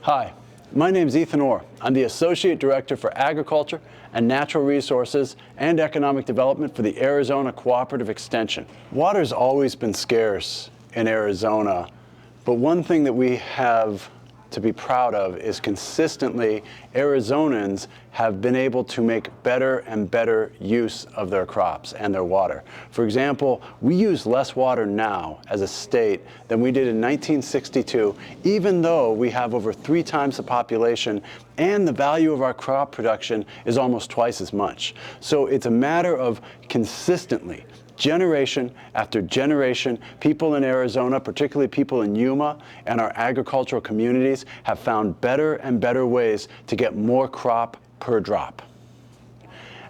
Hi, my name is Ethan Orr. I'm the Associate Director for Agriculture and Natural Resources and Economic Development for the Arizona Cooperative Extension. Water's always been scarce in Arizona, but one thing that we have to be proud of is consistently Arizonans have been able to make better and better use of their crops and their water. For example, we use less water now as a state than we did in 1962, even though we have over 3 times the population and the value of our crop production is almost twice as much. So it's a matter of consistently, generation after generation, people in Arizona, particularly people in Yuma and our agricultural communities, have found better and better ways to get more crop per drop.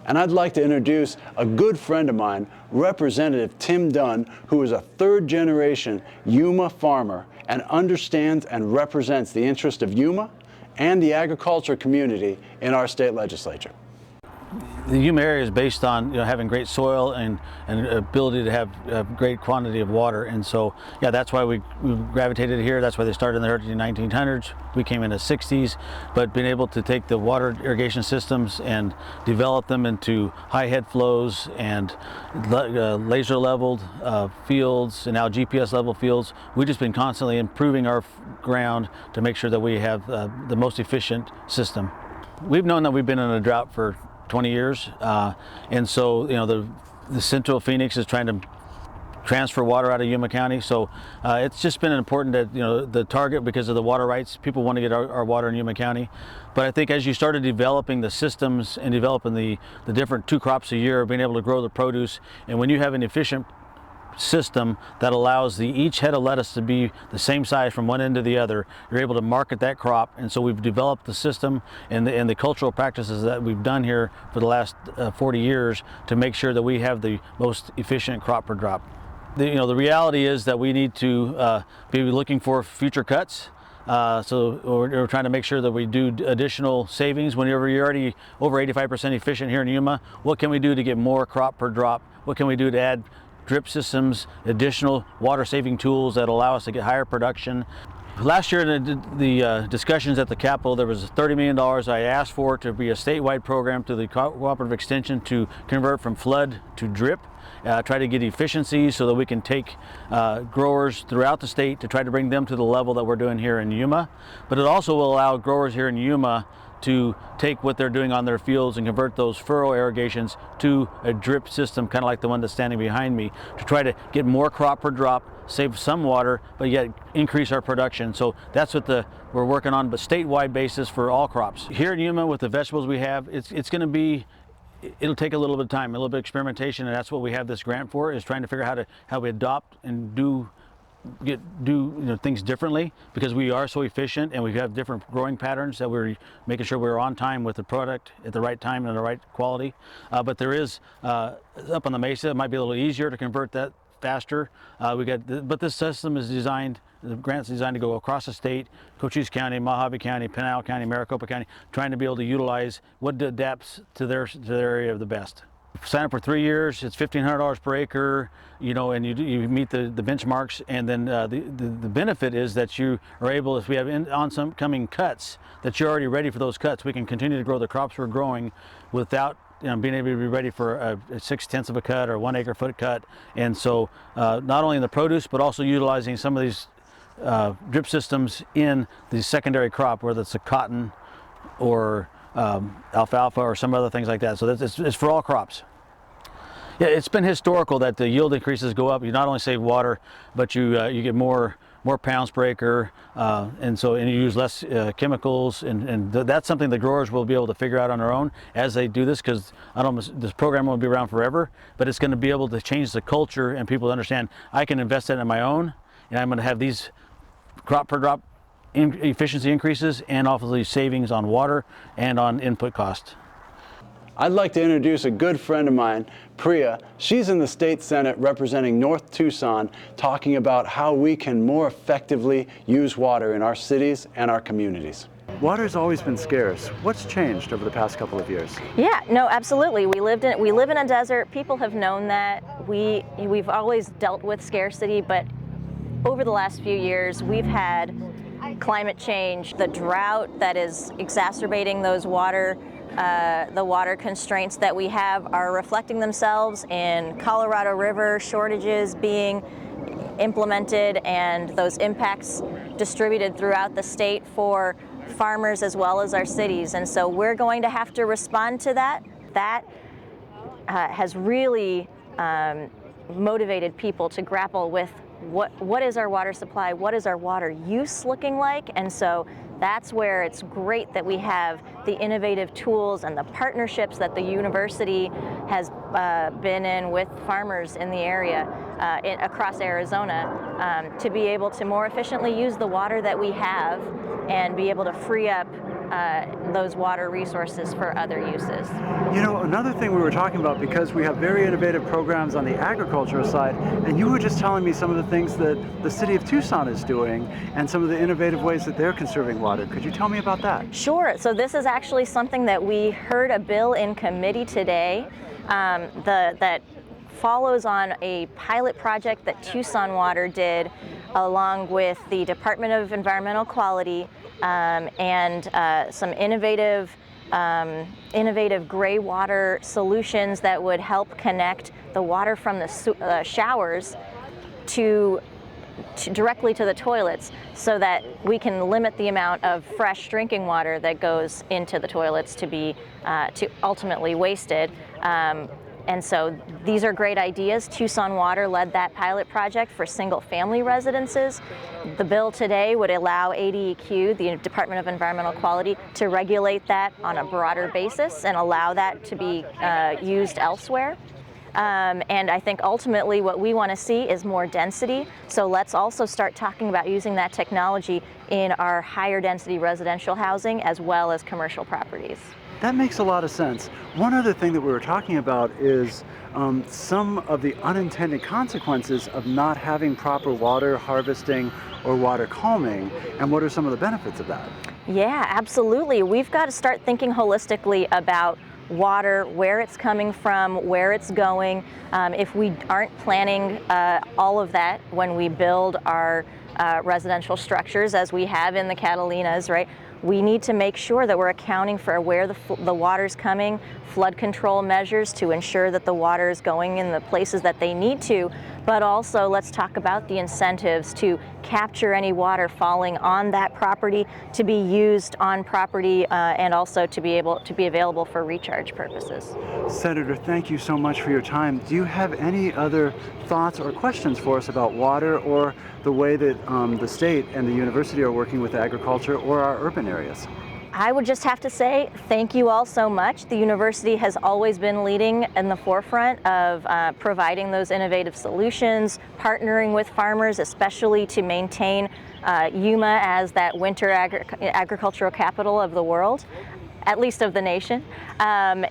And I'd like to introduce a good friend of mine, Representative Tim Dunn, who is a 3rd-generation Yuma farmer and understands and represents the interest of Yuma and the agriculture community in our state legislature. The Yuma area is based on having great soil and ability to have a great quantity of water, and so yeah, that's why we gravitated here. That's why they started in the early 1900s. We came in the 60s, but being able to take the water irrigation systems and develop them into high head flows and laser leveled fields and now GPS level fields, we've just been constantly improving our ground to make sure that we have the most efficient system. We've known that we've been in a drought for 20 years, and so the Central Phoenix is trying to transfer water out of Yuma County. So it's just been important that the target, because of the water rights, people want to get our water in Yuma County. But I think as you started developing the systems and developing the different 2 crops a year, being able to grow the produce, and when you have an efficient system that allows each head of lettuce to be the same size from one end to the other, you're able to market that crop. And so we've developed the system and the cultural practices that we've done here for the last 40 years to make sure that we have the most efficient crop per drop. The reality is that we need to be looking for future cuts. So we're trying to make sure that we do additional savings. Whenever you're already over 85% efficient here in Yuma, what can we do to get more crop per drop? What can we do to add drip systems, additional water saving tools that allow us to get higher production? Last year in the discussions at the Capitol, there was $30 million I asked for to be a statewide program to the Cooperative Extension to convert from flood to drip, try to get efficiencies so that we can take growers throughout the state to try to bring them to the level that we're doing here in Yuma. But it also will allow growers here in Yuma to take what they're doing on their fields and convert those furrow irrigations to a drip system, kind of like the one that's standing behind me, to try to get more crop per drop, save some water, but yet increase our production. So that's what we're working on, but statewide basis for all crops. Here in Yuma, with the vegetables we have, it's going to be, it'll take a little bit of time, a little bit of experimentation, and that's what we have this grant for, is trying to figure out how we adopt and do things differently, because we are so efficient and we have different growing patterns that we're making sure we're on time with the product at the right time and the right quality. But there is up on the mesa, it might be a little easier to convert that faster. But this system is designed, the grant's designed to go across the state, Cochise County, Mojave County, Pinal County, Maricopa County, trying to be able to utilize what adapts to their area the best. Sign up for 3 years, it's $1,500 per acre, and you meet the benchmarks, and then the benefit is that you are able, if we have on some coming cuts, that you're already ready for those cuts. We can continue to grow the crops we're growing without being able to be ready for a 6/10 of a cut or 1 acre-foot cut. And so not only in the produce, but also utilizing some of these drip systems in the secondary crop, whether it's a cotton or alfalfa or some other things like that. So it's for all crops. Yeah, it's been historical that the yield increases go up. You not only save water, but you get more pounds per acre, and you use less chemicals, and that's something the growers will be able to figure out on their own as they do this, because this program won't be around forever, but it's going to be able to change the culture and people understand I can invest that in my own, and I'm going to have these crop per drop efficiency increases and obviously savings on water and on input cost. I'd like to introduce a good friend of mine, Priya. She's in the state Senate representing North Tucson, talking about how we can more effectively use water in our cities and our communities. Water's always been scarce. What's changed over the past couple of years? Yeah, no, absolutely. We live in a desert. People have known that. We've always dealt with scarcity, but over the last few years, we've had climate change, the drought that is exacerbating those the water constraints that we have are reflecting themselves in Colorado River shortages being implemented and those impacts distributed throughout the state for farmers as well as our cities. And so we're going to have to respond to that. That has really motivated people to grapple with what is our water supply, what is our water use looking like, and so that's where it's great that we have the innovative tools and the partnerships that the university has been in with farmers in the area across Arizona to be able to more efficiently use the water that we have and be able to free up those water resources for other uses. You know, another thing we were talking about, because we have very innovative programs on the agricultural side, and you were just telling me some of the things that the city of Tucson is doing and some of the innovative ways that they're conserving water. Could you tell me about that? Sure. So this is actually something that we heard a bill in committee today that follows on a pilot project that Tucson Water did along with the Department of Environmental Quality and some innovative gray water solutions that would help connect the water from the showers directly to the toilets, so that we can limit the amount of fresh drinking water that goes into the toilets to be to ultimately wasted. And so these are great ideas. Tucson Water led that pilot project for single-family residences. The bill today would allow ADEQ, the Department of Environmental Quality, to regulate that on a broader basis and allow that to be used elsewhere. And I think ultimately what we want to see is more density. So let's also start talking about using that technology in our higher density residential housing as well as commercial properties. That makes a lot of sense. One other thing that we were talking about is some of the unintended consequences of not having proper water harvesting or water calming, and what are some of the benefits of that? Yeah, absolutely. We've got to start thinking holistically about water, where it's coming from, where it's going. If we aren't planning all of that when we build our residential structures, as we have in the Catalinas, right? We need to make sure that we're accounting for where the water's coming, flood control measures to ensure that the water is going in the places that they need to, but also let's talk about the incentives to capture any water falling on that property to be used on property and also to be available for recharge purposes. Senator, thank you so much for your time. Do you have any other thoughts or questions for us about water or the way that the state and the university are working with agriculture or our urban areas? I would just have to say thank you all so much. The university has always been leading in the forefront of providing those innovative solutions, partnering with farmers, especially to maintain Yuma as that winter agricultural capital of the world, at least of the nation. Thank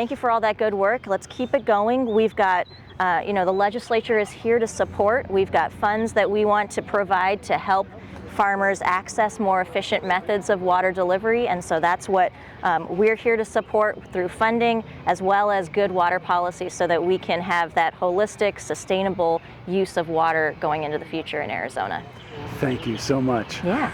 you for all that good work. Let's keep it going. We've got the legislature is here to support. We've got funds that we want to provide to help farmers access more efficient methods of water delivery, and so that's what we're here to support through funding as well as good water policy so that we can have that holistic, sustainable use of water going into the future in Arizona. Thank you so much. Yeah.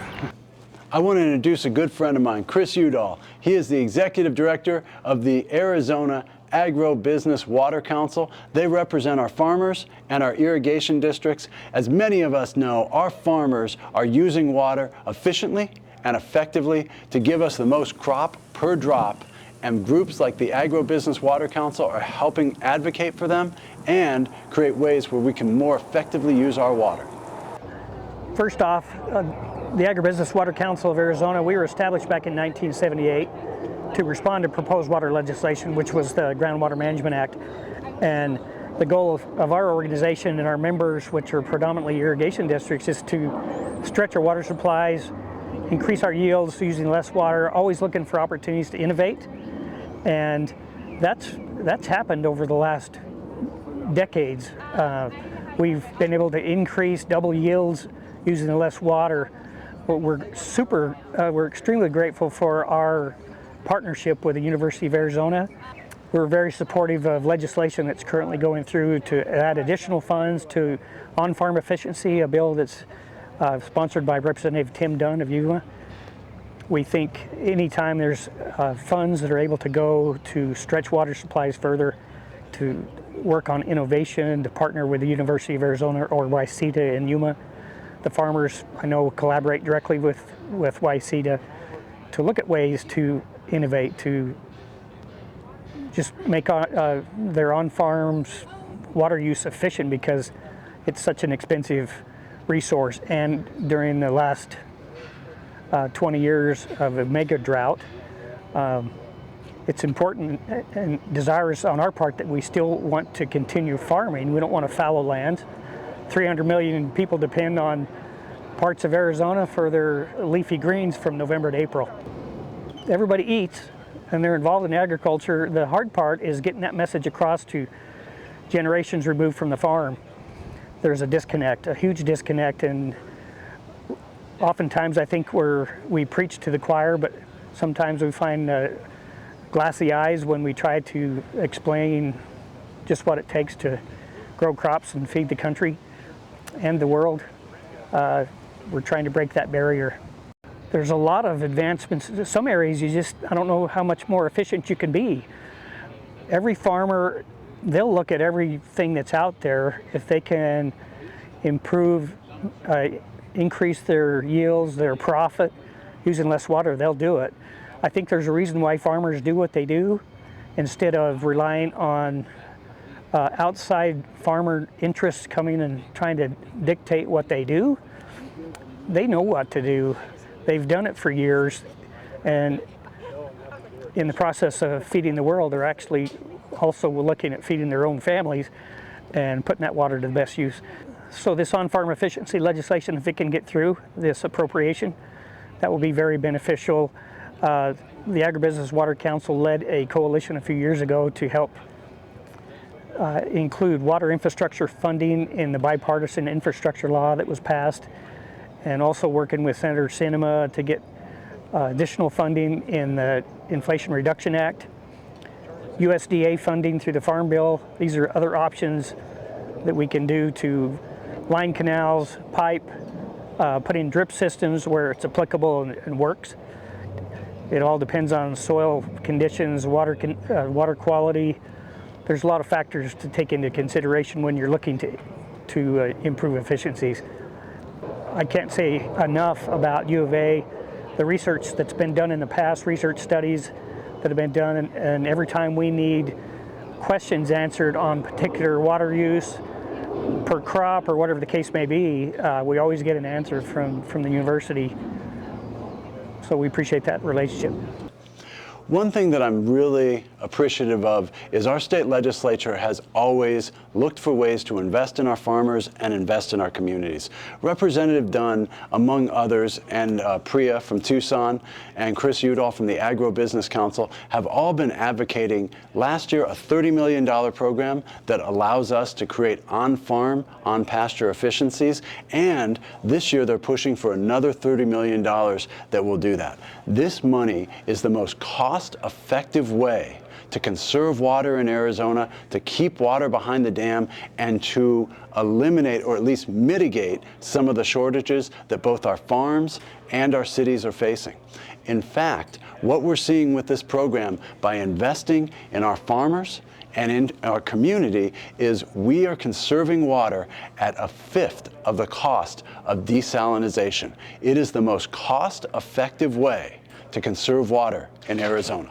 I want to introduce a good friend of mine, Chris Udall. He is the Executive Director of the Arizona Agro-Business Water Council. They represent our farmers and our irrigation districts. As many of us know, our farmers are using water efficiently and effectively to give us the most crop per drop, and groups like the Agro-Business Water Council are helping advocate for them and create ways where we can more effectively use our water. First off, the Agribusiness Water Council of Arizona, we were established back in 1978 to respond to proposed water legislation, which was the Groundwater Management Act. And the goal of our organization and our members, which are predominantly irrigation districts, is to stretch our water supplies, increase our yields using less water, always looking for opportunities to innovate. And that's happened over the last decades. We've been able to increase double yields using less water. We're extremely grateful for our partnership with the University of Arizona. We're very supportive of legislation that's currently going through to add additional funds to on-farm efficiency, a bill that's sponsored by Representative Tim Dunn of Yuma. We think anytime there's funds that are able to go to stretch water supplies further, to work on innovation, to partner with the University of Arizona or YCETA in Yuma. The farmers, I know, collaborate directly with YCETA to look at ways to innovate, to just make their on-farms water use efficient, because it's such an expensive resource. And during the last 20 years of a mega drought, it's important and desirous on our part that we still want to continue farming. We don't want to fallow lands. 300 million people depend on parts of Arizona for their leafy greens from November to April. Everybody eats and they're involved in agriculture. The hard part is getting that message across to generations removed from the farm. There's a disconnect, a huge disconnect, and oftentimes I think we preach to the choir, but sometimes we find glassy eyes when we try to explain just what it takes to grow crops and feed the country and the world. We're trying to break that barrier. There's a lot of advancements. In some areas I don't know how much more efficient you can be. Every farmer, they'll look at everything that's out there. If they can improve, increase their yields, their profit, using less water, they'll do it. I think there's a reason why farmers do what they do instead of relying on outside farmer interests coming and trying to dictate what they do. They know what to do. They've done it for years, and in the process of feeding the world, they're actually also looking at feeding their own families and putting that water to the best use. So this on-farm efficiency legislation, if it can get through this appropriation, that will be very beneficial. The Agribusiness Water Council led a coalition a few years ago to help include water infrastructure funding in the bipartisan infrastructure law that was passed, and also working with Senator Sinema to get additional funding in the Inflation Reduction Act, USDA funding through the Farm Bill. These are other options that we can do to line canals, pipe, put in drip systems where it's applicable and works. It all depends on soil conditions, water quality. There's a lot of factors to take into consideration when you're looking to improve efficiencies. I can't say enough about U of A, the research that's been done in the past, research studies that have been done, and every time we need questions answered on particular water use per crop or whatever the case may be, we always get an answer from the university. So we appreciate that relationship. One thing that I'm really appreciative of is our state legislature has always looked for ways to invest in our farmers and invest in our communities. Representative Dunn, among others, and Priya from Tucson and Chris Udall from the Agro-Business Council have all been advocating last year a $30 million program that allows us to create on-farm, on-pasture efficiencies, and this year they're pushing for another $30 million that will do that. This money is the most cost-effective way to conserve water in Arizona, to keep water behind the dam, and to eliminate or at least mitigate some of the shortages that both our farms and our cities are facing. In fact, what we're seeing with this program, by investing in our farmers and in our community, is we are conserving water at a fifth of the cost of desalination. It is the most cost-effective way to conserve water in Arizona.